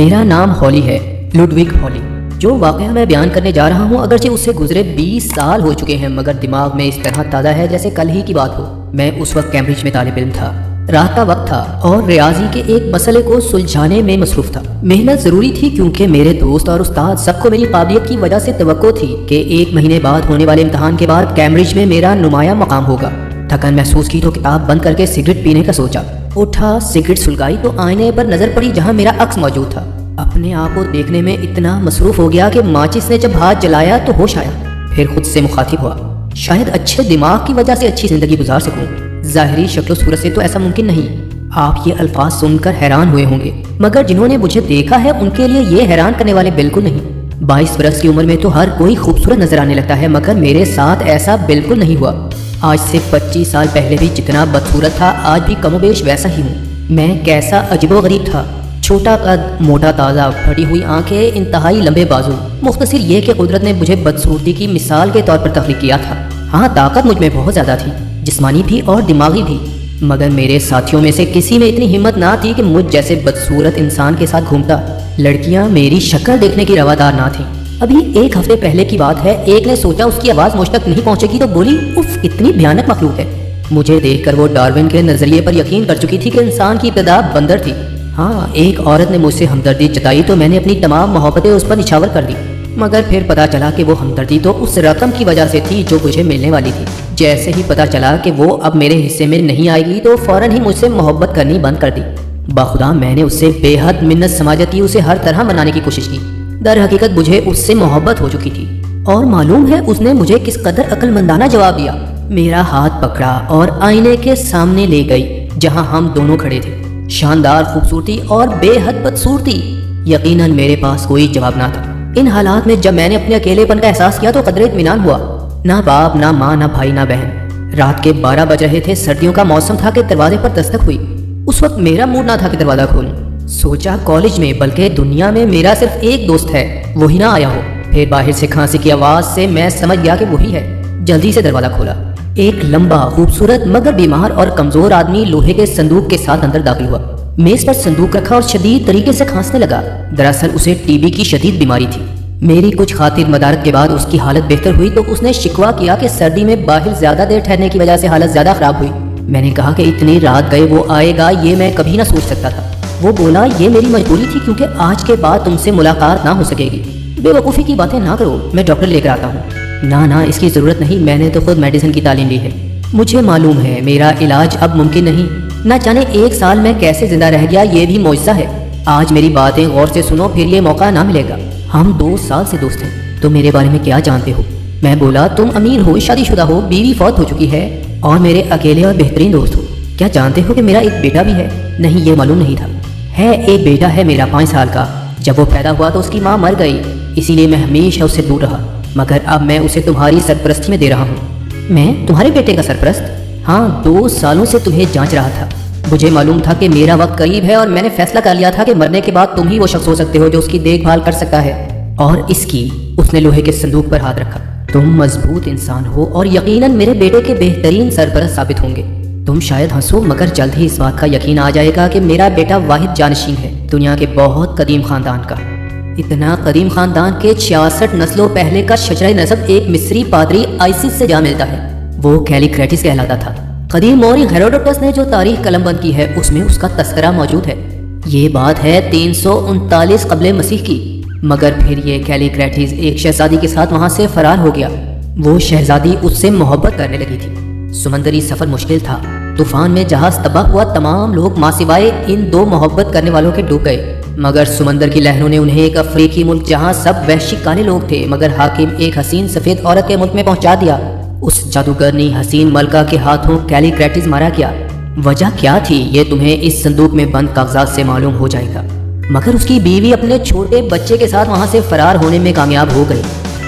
میرا نام ہالی ہے، لڈوگ ہالی۔ جو واقعہ میں بیان کرنے جا رہا ہوں اگرچہ اس سے گزرے 20 سال ہو چکے ہیں، مگر دماغ میں اس طرح تازہ ہے جیسے کل ہی کی بات ہو۔ میں اس وقت کیمبرج میں طالب علم تھا، رات کا وقت تھا اور ریاضی کے ایک مسئلے کو سلجھانے میں مصروف تھا۔ محنت ضروری تھی کیونکہ میرے دوست اور استاد سب کو میری قابلیت کی وجہ سے توقع تھی کہ 1 مہینے بعد ہونے والے امتحان کے بعد کیمبرج میں میرا نمایاں مقام ہوگا۔ تھکن محسوس کی تو کتاب بند کر کے سگریٹ پینے کا سوچا۔ اٹھا، سگریٹ سلگائی تو آئینے پر نظر پڑی جہاں میرا عکس موجود تھا۔ اپنے آپ کو دیکھنے میں اتنا مصروف ہو گیا کہ ماچس نے جب ہاتھ جلایا تو ہوش آیا۔ پھر خود سے مخاطب ہوا، شاید اچھے دماغ کی وجہ سے اچھی زندگی گزار سکوں، ظاہری شکل و صورت سے تو ایسا ممکن نہیں۔ آپ یہ الفاظ سن کر حیران ہوئے ہوں گے، مگر جنہوں نے مجھے دیکھا ہے ان کے لیے یہ حیران کرنے والے بالکل نہیں۔ 22 برس کی عمر میں تو ہر کوئی خوبصورت نظر آنے لگتا ہے، مگر میرے ساتھ ایسا بالکل نہیں ہوا۔ آج سے 25 سال پہلے بھی جتنا بدصورت تھا آج بھی کم و بیش ویسا ہی ہوں۔ میں کیسا عجیب و غریب تھا، چھوٹا قد، موٹا تازہ، پھٹی ہوئی آنکھیں، انتہائی لمبے بازو۔ مختصر یہ کہ قدرت نے مجھے بدصورتی کی مثال کے طور پر تخلیق کیا تھا۔ ہاں، طاقت مجھ میں بہت زیادہ تھی، جسمانی بھی اور دماغی بھی، مگر میرے ساتھیوں میں سے کسی میں اتنی ہمت نہ تھی کہ مجھ جیسے بدصورت انسان کے ساتھ گھومتا۔ لڑکیاں میری شکل دیکھنے کی روادار نہ تھیں۔ ابھی 1 ہفتے پہلے کی بات ہے، ایک نے سوچا اس کی آواز مجھ تک نہیں پہنچے گی تو بولی، اف کتنی بھیانک مخلوق ہے۔ مجھے دیکھ کر وہ ڈارون کے نظریے پر یقین کر چکی تھی کہ انسان کی ابتدا بندر تھی۔ ہاں، ایک عورت نے مجھ سے ہمدردی جتائی تو میں نے اپنی تمام محبتیں اس پر نچھاور کر دی، مگر پھر پتا چلا کہ وہ ہمدردی تو اس رقم کی وجہ سے تھی جو مجھے ملنے والی تھی۔ جیسے ہی پتا چلا کہ وہ اب میرے حصے میں نہیں آئے گی تو فوراً ہی مجھ سے محبت کرنی بند کر دی۔ بخدا میں نے اس سے بے حد منت سماجتی اسے ہر طرح منانے کی کوشش کی۔ در حقیقت مجھے اس سے محبت ہو چکی تھی، اور معلوم ہے اس نے مجھے کس قدر عقل مندانہ جواب دیا۔ میرا ہاتھ پکڑا اور آئینے کے سامنے لے گئی جہاں ہم دونوں کھڑے تھے۔ شاندار خوبصورتی اور بے حد بدصورتی، یقیناً میرے پاس کوئی جواب نہ تھا۔ ان حالات میں جب میں نے اپنے اکیلے پن کا احساس کیا تو قدرے اطمینان ہوا۔ نہ باپ، نہ ماں، نہ بھائی، نہ بہن۔ رات کے 12 بج رہے تھے، سردیوں کا موسم تھا کہ دروازے پر دستک ہوئی۔ اس وقت میرا موڈ نہ تھا کہ دروازہ کھولوں۔ سوچا کالج میں بلکہ دنیا میں میرا صرف ایک دوست ہے، وہی نہ آیا ہو۔ پھر باہر سے کھانسی کی آواز سے میں سمجھ گیا کہ وہی ہے۔ جلدی سے دروازہ کھولا۔ ایک لمبا، خوبصورت مگر بیمار اور کمزور آدمی لوہے کے صندوق کے ساتھ اندر داخل ہوا۔ میز پر صندوق رکھا اور شدید طریقے سے کھانسنے لگا۔ دراصل اسے ٹی بی کی شدید بیماری تھی۔ میری کچھ خاطر مدارت کے بعد اس کی حالت بہتر ہوئی تو اس نے شکوہ کیا کہ سردی میں باہر زیادہ دیر ٹھہرنے کی وجہ سے حالت زیادہ خراب ہوئی۔ میں نے کہا کہ اتنی رات گئے وہ آئے گا یہ میں کبھی نہ سوچ سکتا تھا۔ وہ بولا، یہ میری مجبوری تھی کیونکہ آج کے بعد تم سے ملاقات نہ ہو سکے گی۔ بے وقوفی کی باتیں نہ کرو، میں ڈاکٹر لے کر آتا ہوں۔ نہ اس کی ضرورت نہیں، میں نے تو خود میڈیسن کی تعلیم لی ہے۔ مجھے معلوم ہے میرا علاج اب ممکن نہیں۔ نہ جانے 1 سال میں کیسے زندہ رہ گیا، یہ بھی معجزہ ہے۔ آج میری باتیں غور سے سنو، پھر یہ موقع نہ ملے گا۔ ہم 2 سال سے دوست ہیں، تم میرے بارے میں کیا جانتے ہو؟ میں بولا، تم امیر ہو، شادی شدہ ہو، بیوی فوت ہو چکی ہے اور میرے اکیلے اور بہترین دوست ہو۔ کیا جانتے ہو کہ میرا ایک بیٹا بھی ہے؟ نہیں، یہ معلوم نہیں تھا۔ ہے، ایک بیٹا ہے میرا 5 سال کا۔ جب وہ پیدا ہوا تو اس کی ماں مر گئی، اسی لیے میں ہمیشہ اس سے دور رہا، مگر اب میں اسے تمہاری سرپرستی میں دے رہا ہوں۔ میں تمہارے بیٹے کا سرپرست؟ ہاں، 2 سالوں سے تمہیں جانچ رہا تھا۔ مجھے معلوم تھا کہ میرا وقت قریب ہے اور میں نے فیصلہ کر لیا تھا کہ مرنے کے بعد تم ہی وہ شخص ہو سکتے ہو جو اس کی دیکھ بھال کر سکتا ہے۔ اور اس نے لوہے کے صندوق پر ہاتھ رکھا۔ تم مضبوط انسان ہو اور یقیناً میرے بیٹے کے بہترین سرپرست ثابت ہوں گے۔ تم شاید ہنسو، مگر جلد ہی اس بات کا یقین آ جائے گا کہ میرا بیٹا واحد جانشین ہے دنیا کے بہت قدیم خاندان کا۔ اتنا قدیم خاندان کے 66 نسلوں پہلے کا شجرہ نسب ایک مصری پادری آئسس سے جا ملتا ہے۔ وہ کیلیکریٹس کہلاتا تھا۔ قدیم موری ہیروڈوٹس نے جو تاریخ قلم بند کی ہے اس میں اس کا تذکرہ موجود ہے۔ یہ بات ہے 339 قبل مسیح کی، مگر پھر یہ کیلیکریٹس ایک شہزادی کے ساتھ وہاں سے فرار ہو گیا۔ وہ شہزادی اس سے محبت کرنے لگی تھی۔ سمندری سفر مشکل تھا، طوفان میں جہاز تباہ ہوا، تمام لوگ ماں سوائے ان 2 محبت کرنے والوں کے ڈوب گئے، مگر سمندر کی لہروں نے انہیں ایک افریقی ملک جہاں سب وحشی کالے لوگ تھے مگر حاکم ایک حسین سفید عورت کے ملک میں پہنچا دیا۔ اس جادوگرنی حسین ملکہ کے ہاتھوں کیلیکریٹس مارا گیا۔ وجہ کیا تھی یہ تمہیں اس صندوق میں بند کاغذات سے معلوم ہو جائے گا، مگر اس کی بیوی اپنے چھوٹے بچے کے ساتھ وہاں سے فرار ہونے میں کامیاب ہو گئی۔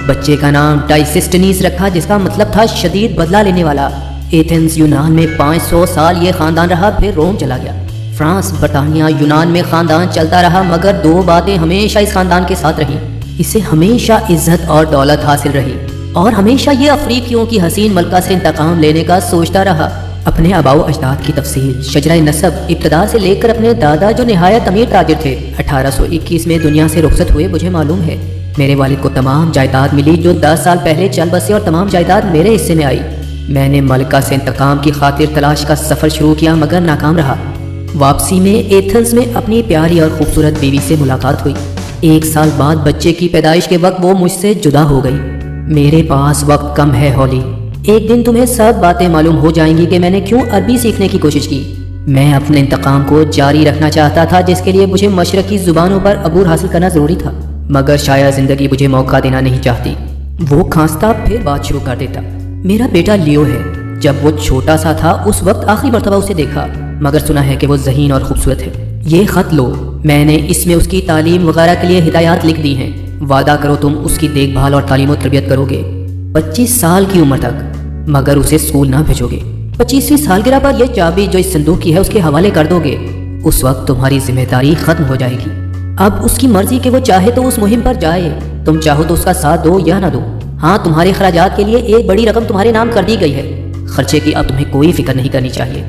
بچے کا نام ٹائسسٹنیس رکھا جس کا مطلب تھا شدید بدلہ لینے والا۔ ایتھنز یونان میں 500 سال یہ خاندان رہا، پھر روم چلا گیا۔ فرانس، برطانیہ، یونان میں خاندان چلتا رہا، مگر 2 باتیں ہمیشہ اس خاندان کے ساتھ رہیں۔ اسے ہمیشہ عزت اور دولت حاصل رہی اور ہمیشہ یہ افریقیوں کی حسین ملکہ سے انتقام لینے کا سوچتا رہا۔ اپنے آباء و اجداد کی تفصیل، شجرہ نسب، ابتدا سے لے کر اپنے دادا جو نہایت امیر تاجر تھے، 1821 میں دنیا سے رخصت ہوئے، مجھے معلوم ہے۔ میرے والد کو تمام جائیداد ملی جو 10 سال پہلے چل بسے، اور تمام جائیداد میرے حصے میں آئی۔ میں نے ملکہ سے انتقام کی خاطر تلاش کا سفر شروع کیا مگر ناکام رہا۔ واپسی میں ایتھنز میں اپنی پیاری اور خوبصورت بیوی سے ملاقات ہوئی۔ 1 سال بعد بچے کی پیدائش کے وقت وہ مجھ سے جدا ہو گئی۔ میرے پاس وقت کم ہے ہالی، ایک دن تمہیں سب باتیں معلوم ہو جائیں گی کہ میں نے کیوں عربی سیکھنے کی کوشش کی۔ میں اپنے انتقام کو جاری رکھنا چاہتا تھا جس کے لیے مجھے مشرقی زبانوں پر عبور حاصل کرنا ضروری تھا، مگر شاید زندگی مجھے موقع دینا نہیں چاہتی۔ وہ کھانستا پھر بات شروع کر دیتا۔ میرا بیٹا لیو ہے، جب وہ چھوٹا سا تھا اس وقت آخری مرتبہ اسے دیکھا، مگر سنا ہے کہ وہ ذہین اور خوبصورت ہے۔ یہ خط لو، میں نے اس میں اس کی تعلیم وغیرہ کے لیے ہدایات لکھ دی ہیں۔ وعدہ کرو تم اس کی دیکھ بھال اور تعلیم و تربیت کرو گے 25 سال کی عمر تک، مگر اسے اسکول نہ بھیجو گے۔ 25ویں سالگرہ پر یہ چابی جو اس صندوق کی ہے اس کے حوالے کر دو گے، اس وقت تمہاری ذمہ داری ختم ہو جائے گی۔ اب اس کی مرضی کہ وہ چاہے تو اس مہم پر جائے، تم چاہو تو اس کا ساتھ دو یا نہ دو۔ ہاں، تمہارے اخراجات کے لیے ایک بڑی رقم تمہارے نام کر دی گئی ہے، خرچے کی اب تمہیں کوئی فکر نہیں کرنی چاہیے۔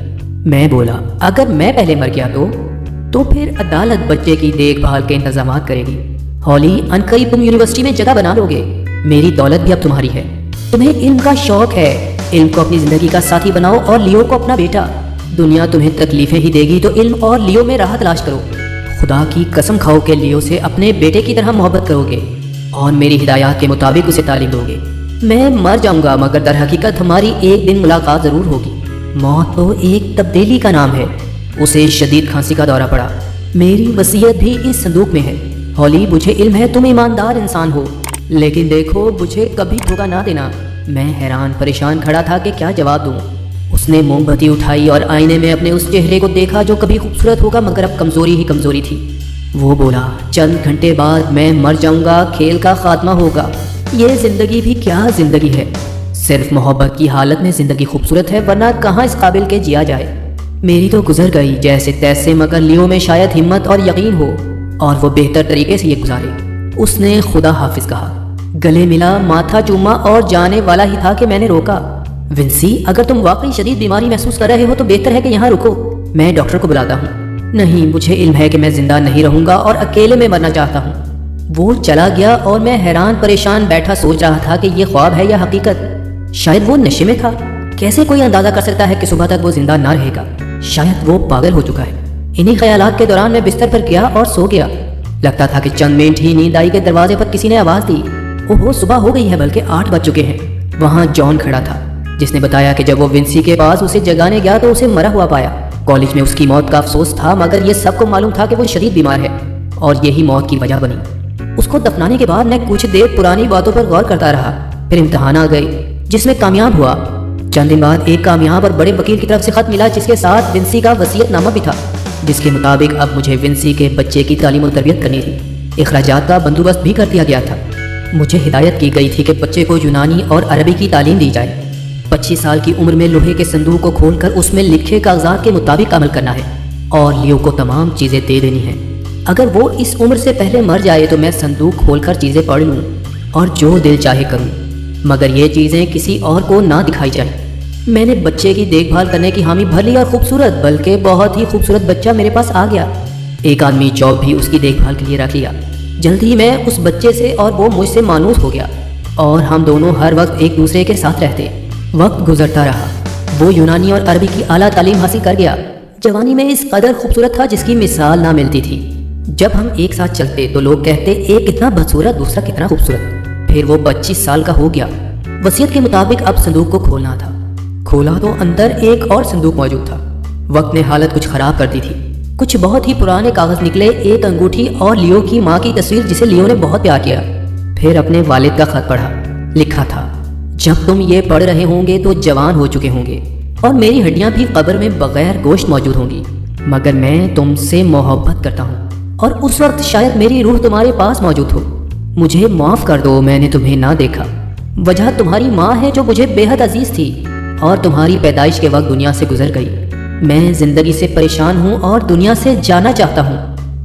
میں بولا، اگر میں پہلے مر گیا تو پھر عدالت بچے کی دیکھ بھال کے انتظامات کرے گی۔ ہالی، عنقریب تم یونیورسٹی میں جگہ بنا لو گے، میری دولت بھی اب تمہاری ہے۔ تمہیں علم کا شوق ہے، علم کو اپنی زندگی کا ساتھی بناؤ اور لیو کو اپنا بیٹا۔ دنیا تمہیں تکلیفیں ہی دے گی تو علم اور لیو میں راہ تلاش کرو۔ خدا کی قسم کھاؤ کہ لیو سے اپنے بیٹے کی طرح محبت کرو گے اور میری ہدایات کے مطابق اسے تعلیم دو گے۔ میں مر جاؤں گا مگر در حقیقت ہماری ایک دن ملاقات ضرور ہوگی۔ موت تو ایک تبدیلی کا نام ہے۔ اسے شدید کھانسی کا دورہ پڑا۔ میری وصیت بھی اس صندوق میں ہے۔ ہالی، مجھے علم ہے تم ایماندار انسان ہو، لیکن دیکھو مجھے کبھی دھوکہ نہ دینا۔ میں حیران پریشان کھڑا تھا کہ کیا جواب دوں۔ اس نے موم بتی اٹھائی اور آئینے میں اپنے اس چہرے کو دیکھا جو کبھی خوبصورت ہوگا مگر اب کمزوری ہی کمزوری تھی۔ وہ بولا، چند گھنٹے بعد میں مر جاؤں گا، کھیل کا خاتمہ ہوگا۔ یہ زندگی بھی کیا زندگی ہے، صرف محبت کی حالت میں زندگی خوبصورت ہے، ورنہ کہاں اس قابل کے جیا جائے۔ میری تو گزر گئی جیسے تیسے، مگر لیو میں شاید ہمت اور یقین ہو اور وہ بہتر طریقے سے یہ گزارے۔ اس نے خدا حافظ کہا، گلے ملا، ماتھا چوما اور جانے والا ہی تھا کہ میں نے روکا۔ ونسی، اگر تم واقعی شدید بیماری محسوس کر رہے ہو تو بہتر ہے کہ یہاں رکو، میں ڈاکٹر کو بلاتا ہوں۔ نہیں، مجھے علم ہے کہ میں زندہ نہیں رہوں گا اور اکیلے میں مرنا چاہتا ہوں۔ وہ چلا گیا اور میں حیران پریشان بیٹھا سوچ رہا تھا کہ یہ خواب ہے یا حقیقت۔ شاید وہ نشے میں تھا، کیسے کوئی اندازہ کر سکتا ہے کہ صبح تک وہ زندہ نہ رہے گا؟ شاید وہ پاگل ہو چکا ہے۔ انہی خیالات کے دوران میں بستر پر گیا اور سو گیا۔ لگتا تھا کہ چند منٹ ہی نیند آئی کہ دروازے پر کسی نے آواز دی۔ اوہو، صبح ہو گئی ہے، بلکہ 8 بج چکے ہیں۔ وہاں جان کھڑا تھا جس نے بتایا کہ جب وہ ونسی کے پاس اسے جگانے گیا تو اسے مرا ہوا پایا۔ کالج میں اس کی موت کا افسوس تھا مگر یہ سب کو معلوم تھا کہ وہ شدید بیمار ہے اور یہی موت کی وجہ بنی۔ اس کو دفنانے کے بعد میں کچھ دیر پرانی باتوں پر غور کرتا رہا۔ پھر امتحان آ گئے جس میں کامیاب ہوا۔ چند دن بعد ایک کامیاب اور بڑے وکیل کی طرف سے خط ملا جس کے ساتھ ونسی کا وصیت نامہ بھی تھا، جس کے مطابق اب مجھے ونسی کے بچے کی تعلیم و تربیت کرنی تھی۔ اخراجات کا بندوبست بھی کر دیا گیا تھا۔ مجھے ہدایت کی گئی تھی کہ بچے کو یونانی اور عربی کی تعلیم دی جائے۔ 25 سال کی عمر میں لوہے کے صندوق کو کھول کر اس میں لکھے کاغذات کے مطابق عمل کرنا ہے اور لیو کو تمام چیزیں دے دینی ہیں۔ اگر وہ اس عمر سے پہلے مر جائے تو میں صندوق کھول کر چیزیں پڑھ لوں اور جو دل چاہے کروں، مگر یہ چیزیں کسی اور کو نہ دکھائی جائیں۔ میں نے بچے کی دیکھ بھال کرنے کی حامی بھر لی اور خوبصورت، بلکہ بہت ہی خوبصورت بچہ میرے پاس آ گیا۔ ایک آدمی جاب بھی اس کی دیکھ بھال کے لیے رکھ لیا۔ جلد ہی میں اس بچے سے اور وہ مجھ سے مانوس ہو گیا اور ہم دونوں ہر وقت ایک دوسرے کے ساتھ رہتے۔ وقت گزرتا رہا، وہ یونانی اور عربی کی اعلیٰ تعلیم حاصل کر گیا۔ جوانی میں اس قدر خوبصورت تھا جس کی مثال نہ ملتی تھی۔ جب ہم ایک ساتھ چلتے تو لوگ کہتے ایک کتنا بدصورت دوسرا کتنا خوبصورت۔ پھر وہ 25 سال کا ہو گیا۔ وصیت کے مطابق اب صندوق کو کھولنا تھا۔ کھولا تو اندر ایک اور صندوق موجود تھا۔ وقت نے حالت کچھ خراب کر دی تھی۔ کچھ بہت ہی پرانے کاغذ نکلے، ایک انگوٹھی اور لیو کی ماں کی تصویر جسے لیو نے بہت پیار کیا۔ پھر اپنے والد کا خط پڑھا۔ لکھا تھا، جب تم یہ پڑھ رہے ہوں گے تو جوان ہو چکے ہوں گے اور میری ہڈیاں بھی قبر میں بغیر گوشت موجود ہوں گی، مگر میں تم سے محبت کرتا ہوں اور اس وقت شاید میری روح تمہارے پاس موجود ہو۔ مجھے معاف کر دو، میں نے تمہیں نہ دیکھا۔ وجہ تمہاری ماں ہے جو مجھے بے حد عزیز تھی اور تمہاری پیدائش کے وقت دنیا سے گزر گئی۔ میں زندگی سے پریشان ہوں اور دنیا سے جانا چاہتا ہوں۔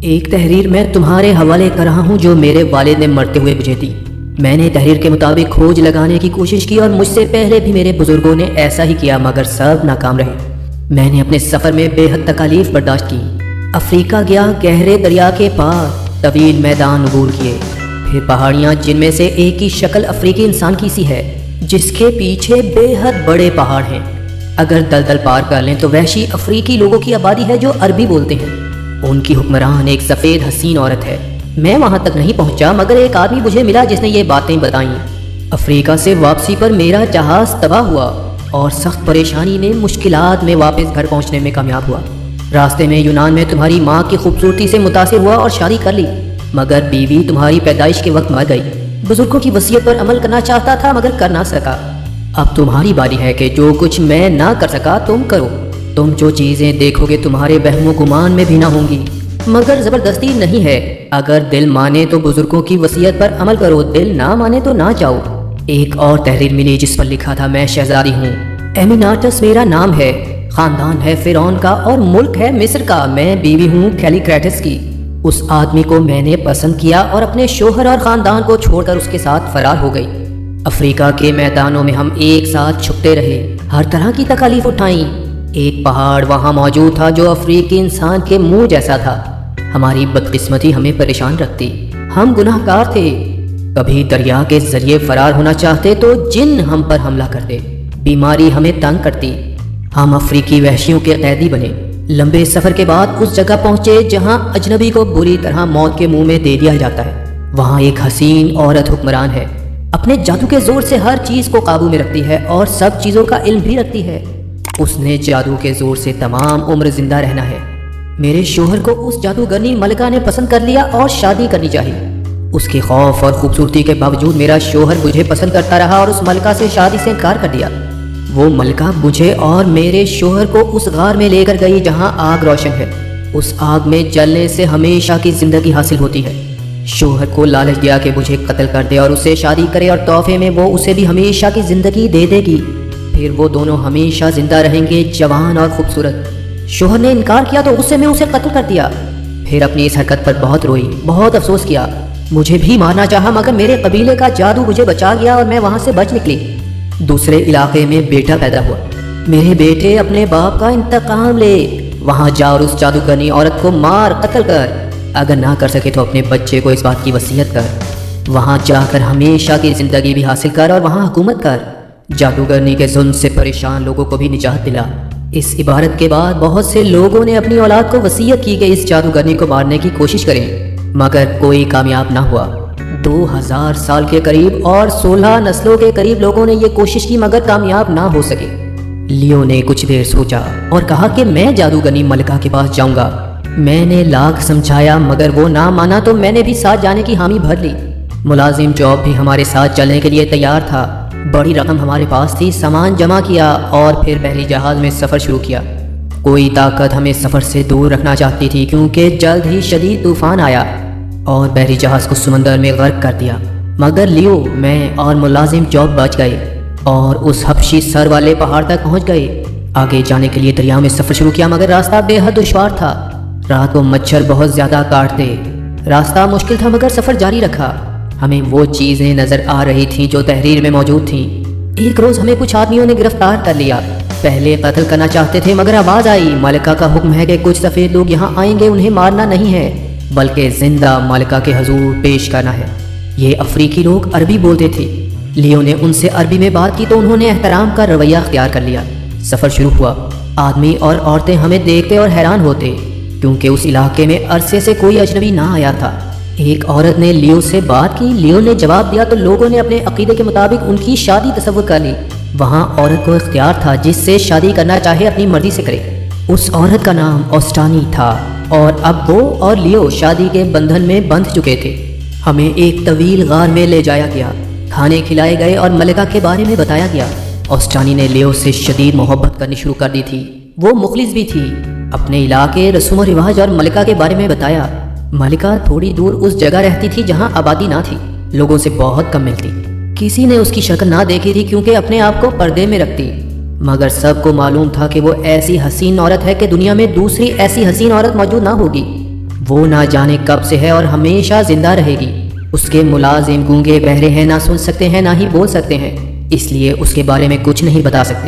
ایک تحریر میں تمہارے حوالے کر رہا ہوں جو میرے والد نے مرتے ہوئے مجھے دی۔ میں نے تحریر کے مطابق کھوج لگانے کی کوشش کی اور مجھ سے پہلے بھی میرے بزرگوں نے ایسا ہی کیا مگر سب ناکام رہے۔ میں نے اپنے سفر میں بے حد تکالیف برداشت کی۔ افریقہ گیا، گہرے دریا کے پار طویل میدان عبور کیے، پھر پہاڑیاں جن میں سے ایک کی شکل افریقی انسان کی سی ہے، جس کے پیچھے بے حد بڑے پہاڑ ہیں۔ اگر دلدل پار کر لیں تو وحشی افریقی لوگوں کی آبادی ہے جو عربی بولتے ہیں۔ ان کی حکمران ایک سفید حسین عورت ہے۔ میں وہاں تک نہیں پہنچا مگر ایک آدمی مجھے ملا جس نے یہ باتیں بتائیں۔ افریقہ سے واپسی پر میرا جہاز تباہ ہوا اور سخت پریشانی میں مشکلات میں واپس گھر پہنچنے میں کامیاب ہوا۔ راستے میں یونان میں تمہاری ماں کی خوبصورتی سے متاثر ہوا اور شادی کر لی، مگر بیوی تمہاری پیدائش کے وقت مر گئی۔ بزرگوں کی وصیت پر عمل کرنا چاہتا تھا مگر کر نہ سکا۔ اب تمہاری باری ہے کہ جو کچھ میں نہ کر سکا تم کرو۔ تم جو چیزیں دیکھو گے تمہارے وہم و گمان میں بھی نہ ہوں گی، مگر زبردستی نہیں ہے۔ اگر دل مانے تو بزرگوں کی وصیت پر عمل کرو، دل نہ مانے تو نہ جاؤ۔ ایک اور تحریر ملی جس پر لکھا تھا، میں شہزادی ہوں، ایمیناٹس میرا نام ہے، خاندان ہے فرعون کا اور ملک ہے مصر کا، میں بیوی ہوں کیلیکریٹس کی۔ اس آدمی کو میں نے پسند کیا اور اپنے شوہر اور خاندان کو چھوڑ کر اس کے ساتھ فرار ہو گئی۔ افریقہ کے میدانوں میں ہم ایک ساتھ چھپتے رہے، ہر طرح کی تکالیف اٹھائیں۔ ایک پہاڑ وہاں موجود تھا جو افریقی انسان کے منہ جیسا تھا۔ ہماری بدقسمتی ہمیں پریشان رکھتی، ہم گناہ گار تھے۔ کبھی دریا کے ذریعے فرار ہونا چاہتے تو جن ہم پر حملہ کرتے، بیماری ہمیں تنگ کرتی، ہم افریقی وحشیوں کے قیدی بنے۔ لمبے سفر کے بعد اس جگہ پہنچے جہاں اجنبی کو بری طرح موت کے منہ میں دے دیا جاتا ہے۔ وہاں ایک حسین عورت حکمران ہے، اپنے جادو کے زور سے ہر چیز کو قابو میں رکھتی ہے اور سب چیزوں کا علم بھی رکھتی ہے۔ اس نے جادو کے زور سے تمام عمر زندہ رہنا ہے۔ میرے شوہر کو اس جادوگرنی ملکہ نے پسند کر لیا اور شادی کرنی چاہیے۔ اس کے خوف اور خوبصورتی کے باوجود میرا شوہر مجھے پسند کرتا رہا اور اس ملکہ سے شادی سے انکار کر دیا۔ وہ ملکہ مجھے اور میرے شوہر کو اس غار میں لے کر گئی جہاں آگ روشن ہے۔ اس آگ میں جلنے سے ہمیشہ کی زندگی حاصل ہوتی ہے۔ شوہر کو لالچ دیا کہ مجھے قتل کر دے اور اس سے شادی کرے اور تحفے میں وہ اسے بھی ہمیشہ کی زندگی دے دے گی، پھر وہ دونوں ہمیشہ زندہ رہیں گے، جوان اور خوبصورت۔ شوہر نے انکار کیا تو غصے میں اسے قتل کر دیا۔ پھر اپنی اس حرکت پر بہت روئی، بہت افسوس کیا۔ مجھے بھی مارنا چاہا مگر میرے قبیلے کا جادو مجھے بچا گیا اور میں وہاں سے بچ نکلی۔ دوسرے علاقے میں بیٹا پیدا ہوا۔ میرے بیٹے اپنے باپ کا انتقام لے، وہاں جا اور اس جادوگرنی عورت کو مار، قتل کر، اگر نہ کر سکے تو اپنے بچے کو اس بات کی وصیت کر، وہاں جا کر ہمیشہ کی زندگی بھی حاصل کر اور وہاں حکومت کر۔ جادوگرنی کے ظلم سے پریشان لوگوں کو بھی نجات دلا۔ اس عبارت کے بعد بہت سے لوگوں نے اپنی اولاد کو وصیت کی کہ اس جادوگرنی کو مارنے کی کوشش کریں، مگر کوئی کامیاب نہ ہوا۔ 2000 سال کے قریب اور 16 نسلوں کے قریب لوگوں نے یہ کوشش کی مگر کامیاب نہ ہو سکے۔ لیو نے کچھ دیر سوچا اور کہا کہ میں جادوگرنی ملکہ کے پاس جاؤں گا۔ میں نے لاکھ سمجھایا مگر وہ نہ مانا تو میں نے بھی ساتھ جانے کی حامی بھر لی۔ ملازم جاب بھی ہمارے ساتھ چلنے کے لیے تیار تھا۔ بڑی رقم ہمارے پاس تھی، سامان جمع کیا اور پھر بحری جہاز میں سفر شروع کیا۔ کوئی طاقت ہمیں سفر سے دور رکھنا چاہتی تھی کیونکہ جلد ہی شدید طوفان آیا اور بحری جہاز کو سمندر میں غرق کر دیا، مگر لیو، میں اور ملازم جاب بچ گئے اور اس حبشی سر والے پہاڑ تک پہنچ گئے۔ آگے جانے کے لیے دریا میں سفر شروع کیا مگر راستہ بے حد دشوار تھا۔ رات کو مچھر بہت زیادہ کاٹتے، راستہ مشکل تھا مگر سفر جاری رکھا۔ ہمیں وہ چیزیں نظر آ رہی تھیں جو تحریر میں موجود تھیں۔ ایک روز ہمیں کچھ آدمیوں نے گرفتار کر لیا۔ پہلے قتل کرنا چاہتے تھے مگر آواز آئی، ملکہ کا حکم ہے کہ کچھ سفید لوگ یہاں آئیں گے، انہیں مارنا نہیں ہے بلکہ زندہ ملکہ کے حضور پیش کرنا ہے۔ یہ افریقی لوگ عربی بولتے تھے۔ لیو نے ان سے عربی میں بات کی تو انہوں نے احترام کا رویہ اختیار کر لیا۔ سفر شروع ہوا۔ آدمی اور عورتیں ہمیں دیکھتے اور حیران ہوتے کیونکہ اس علاقے میں عرصے سے کوئی اجنبی نہ آیا تھا۔ ایک عورت نے لیو سے بات کی، لیو نے جواب دیا تو لوگوں نے اپنے عقیدے کے مطابق ان کی شادی تصور کر لی۔ وہاں عورت کو اختیار تھا، جس سے شادی کرنا چاہے اپنی مرضی سے کرے۔ اس عورت کا نام اوسٹانی تھا اور اب وہ اور لیو شادی کے بندھن میں بندھ چکے تھے۔ ہمیں ایک طویل غار میں لے جایا گیا، کھانے کھلائے گئے اور ملکہ کے بارے میں بتایا گیا۔ اوسٹانی نے لیو سے شدید محبت کرنی شروع کر دی تھی، وہ مخلص بھی تھی۔ اپنے علاقے، رسوم و رواج اور ملکہ کے بارے میں بتایا۔ ملکہ تھوڑی دور اس جگہ رہتی تھی جہاں آبادی نہ تھی، لوگوں سے بہت کم ملتی، کسی نے اس کی شکل نہ دیکھی تھی کیونکہ اپنے آپ کو پردے میں رکھتی، مگر سب کو معلوم تھا کہ وہ ایسی حسین عورت ہے کہ دنیا میں دوسری ایسی حسین عورت موجود نہ ہوگی۔ وہ نہ جانے کب سے ہے اور ہمیشہ زندہ رہے گی۔ اس کے ملازم گونگے بہرے ہیں، نہ سن سکتے ہیں نہ ہی بول سکتے ہیں، اس لیے اس کے بارے میں کچھ نہیں بتا سکتے۔